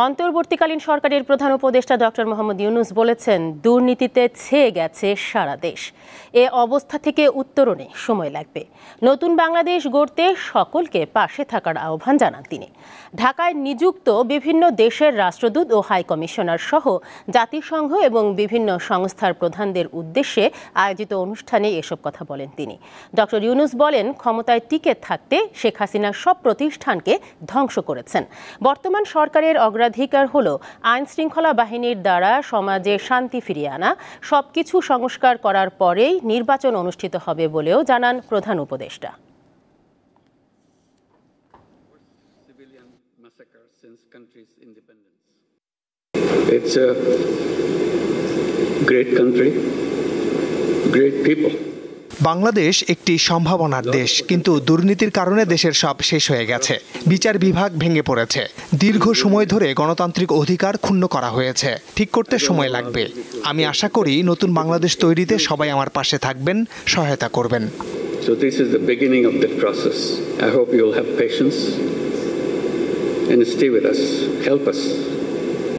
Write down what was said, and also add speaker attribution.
Speaker 1: অন্তর্বর্তীকালীন সরকারের প্রধান উপদেষ্টা ডক্টর মোহাম্মদ ইউনূস বলেছেন, দুর্নীতিতে ছেয়ে গেছে সারা দেশ। এ অবস্থা থেকে উত্তরণে সময় লাগবে। নতুন বাংলাদেশ গড়তে সকলকে পাশে থাকার আহ্বান জানান তিনি। ঢাকায় নিযুক্ত বিভিন্ন দেশের রাষ্ট্রদূত ও হাই কমিশনার সহ জাতিসংঘ এবং বিভিন্ন সংস্থার প্রধানদের উদ্দেশ্যে আয়োজিত অনুষ্ঠানে এসব কথা বলেন তিনি। ডক্টর ইউনূস বলেন, ক্ষমতায় টিকে থাকতে শেখ হাসিনা সব প্রতিষ্ঠানকে ধ্বংস করেছেন। বর্তমান সরকারের অগ্রাধিকার হলো আইন শৃঙ্খলা বাহিনীর দ্বারা সমাজে শান্তি ফিরিয়ে আনা। সবকিছু সংস্কার করার পরেই নির্বাচন অনুষ্ঠিত হবে বলেও জানান প্রধান উপদেষ্টা।
Speaker 2: It's a great country, great people.
Speaker 3: Bangladesh একটি সম্ভাবনার দেশ, কিন্তু দুর্নীতির কারণে দেশের সব শেষ হয়ে গেছে। বিচার বিভাগ ভেঙে পড়েছে। দীর্ঘ সময় ধরে গণতান্ত্রিক অধিকার ক্ষুণ্ণ করা হয়েছে। ঠিক করতে সময় লাগবে। আমি আশা করি নতুন বাংলাদেশ তৈরিতে সবাই আমার পাশে থাকবেন, সহায়তা করবেন।
Speaker 2: So this is the beginning of that process. I hope you'll have patience and stay with us. Help us.